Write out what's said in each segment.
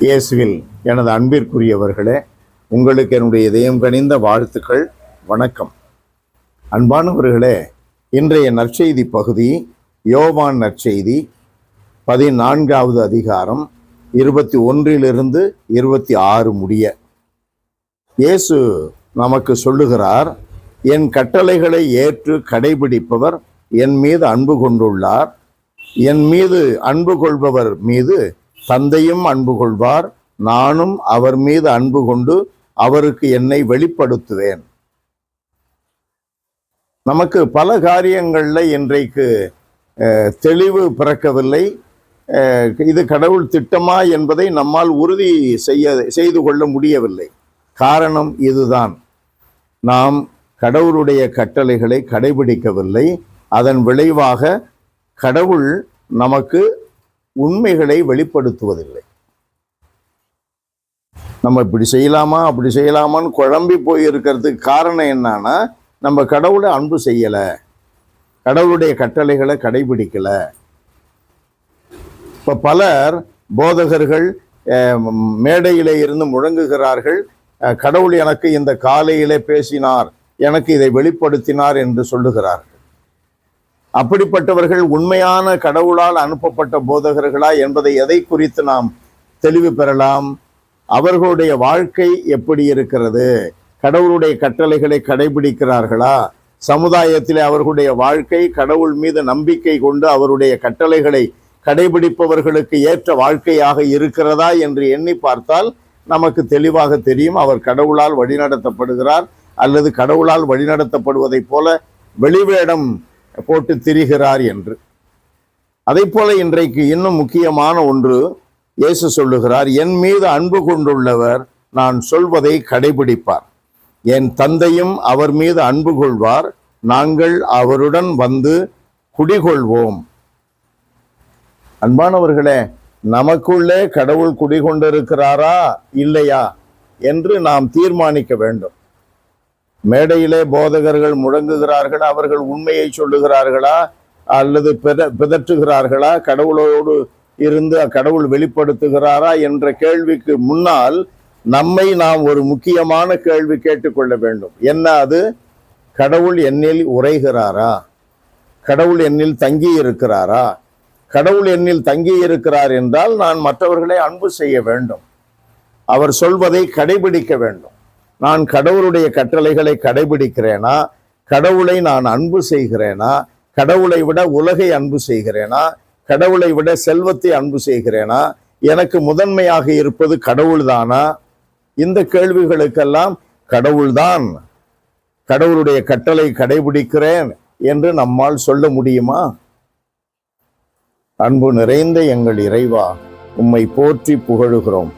இயேசுவில் எனது அன்பிற்குரியவர்களே, உங்களுக்கு என்னுடைய இதயம் கனிந்த வாழ்த்துக்கள். வணக்கம். அன்பானவர்களே, இன்றைய நற்செய்தி பகுதி யோவான் நற்செய்தி 14வது அதிகாரம் 21 26 முடிய. இயேசு நமக்கு சொல்லுகிறார், என் கட்டளைகளை ஏற்று கடைபிடிப்பவர் என் மீது அன்பு கொண்டுள்ளார். என் மீது அன்பு கொள்பவர் மீது தந்தையும் அன்பு கொள்வார். நானும் அவர் மீது அன்பு கொண்டு அவருக்கு என்னை வெளிப்படுத்துவேன். நமக்கு பல காரியங்கள்ல இன்றைக்கு தெளிவு பிறக்கவில்லை. இது கடவுள் திட்டமா என்பதை நம்மால் உறுதி செய்து கொள்ள முடியவில்லை. காரணம் இதுதான், நாம் கடவுளுடைய கட்டளைகளை கடைபிடிக்கவில்லை. அதன் விளைவாக கடவுள் நமக்கு உண்மைகளை வெளிப்படுத்துவதில்லை. நம்ம இப்படி செய்யலாமா அப்படி செய்யலாமான்னு குழம்பி போய் இருக்கிறதுக்கு காரணம் என்னன்னா, நம்ம கடவுளை அன்பு செய்யலை, கடவுளுடைய கட்டளைகளை கடைபிடிக்கல. இப்போ பலர் போதகர்கள் மேடையிலே இருந்து முழங்குகிறார்கள், கடவுள் எனக்கு இந்த காலையிலே பேசினார், எனக்கு இதை வெளிப்படுத்தினார் என்று சொல்லுகிறார்கள். அப்படிப்பட்டவர்கள் உண்மையான கடவுளால் அனுப்பப்பட்ட போதகர்களா என்பதை எதை குறித்து நாம் தெளிவு பெறலாம்? அவர்களுடைய வாழ்க்கை எப்படி இருக்கிறது? கடவுளுடைய கட்டளைகளை கடைபிடிக்கிறார்களா? சமுதாயத்திலே அவர்களுடைய வாழ்க்கை கடவுள் மீது நம்பிக்கை கொண்டு அவருடைய கட்டளைகளை கடைபிடிப்பவர்களுக்கு ஏற்ற வாழ்க்கையாக இருக்கிறதா என்று எண்ணி பார்த்தால் நமக்கு தெளிவாக தெரியும், அவர் கடவுளால் வழிநடத்தப்படுகிறார் அல்லது கடவுளால் வழிநடத்தப்படுவதைப் போல வெளிவேடம் போட்டு திரிகிறார் என்று. அதை போல இன்றைக்கு இன்னும் முக்கியமான ஒன்று இயேசு சொல்லுகிறார், என் மீது அன்பு கொண்டுள்ளவர் நான் சொல்வதை கடைபிடிப்பார். என் தந்தையும் அவர் மீது அன்பு கொள்வார். நாங்கள் அவருடன் வந்து குடிகொள்வோம். அன்பானவர்களே, நமக்குள்ளே கடவுள் குடிகொண்டிருக்கிறாரா இல்லையா என்று நாம் தீர்மானிக்க வேண்டும். மேடையிலே போதகர்கள் முழங்குகிறார்கள், அவர்கள் உண்மையை சொல்லுகிறார்களா அல்லது பிதற்றுகிறார்களா? கடவுளோடு இருந்து கடவுள் வெளிப்படுத்துகிறாரா என்ற கேள்விக்கு முன்னால் நம்மை நாம் ஒரு முக்கியமான கேள்வி கேட்டுக்கொள்ள வேண்டும். என்ன அது? கடவுள் என்னில் உரைகிறாரா? கடவுள் என்னில் தங்கி இருக்கிறாரா? கடவுள் என்னில் தங்கி இருக்கிறார் என்றால் நான் மற்றவர்களை அன்பு செய்ய வேண்டும், அவர் சொல்வதை கடைபிடிக்க வேண்டும். நான் கடவுளுடைய கட்டளைகளை கடைபிடிக்கிறேனா? கடவுளை நான் அன்பு செய்கிறேனா? கடவுளை விட உலகை அன்பு செய்கிறேனா? கடவுளை விட செல்வத்தை அன்பு செய்கிறேனா? எனக்கு முதன்மையாக இருப்பது கடவுள் தானா? இந்த கேள்விகளுக்கெல்லாம் கடவுள்தான், கடவுளுடைய கட்டளை கடைபிடிக்கிறேன் என்று நம்மால் சொல்ல முடியுமா? அன்பு நிறைந்த எங்கள் இறைவா, உம்மை போற்றி புகழுகிறோம்,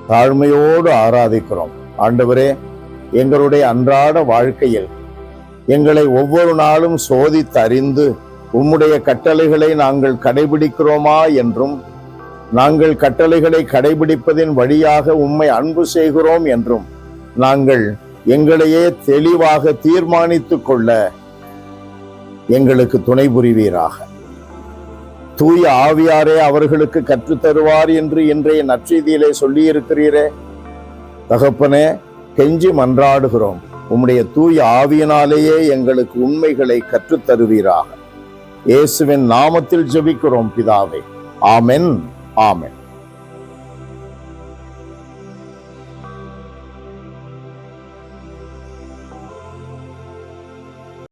தாழ்மையோடு ஆராதிக்கிறோம். ஆண்டவரே, எங்களுடைய அன்றாட வாழ்க்கையில் எங்களை ஒவ்வொரு நாளும் சோதித்து அறிந்து உம்முடைய கட்டளைகளை நாங்கள் கடைபிடிக்கிறோமா என்றும், நாங்கள் கட்டளைகளை கடைபிடிப்பதின் வழியாக உம்மை அன்பு செய்கிறோம் என்றும் நாங்கள் எங்களையே தெளிவாக தீர்மானித்து கொள்ள எங்களுக்கு துணை புரிவீராக. தூய ஆவியாரே அவர்களுக்கு கற்றுத்தருவார் என்று இன்றைய நற்செய்தியிலே சொல்லியிருக்கிறீரே. தகப்பனே, கெஞ்சி மன்றாடுகிறோம், உம்முடைய தூய ஆவியினாலேயே எங்களுக்கு உண்மைகளை கற்றுத்தருவீராக. இயேசுவின் நாமத்தில் ஜெபிக்கிறோம் பிதாவே. ஆமென், ஆமென்.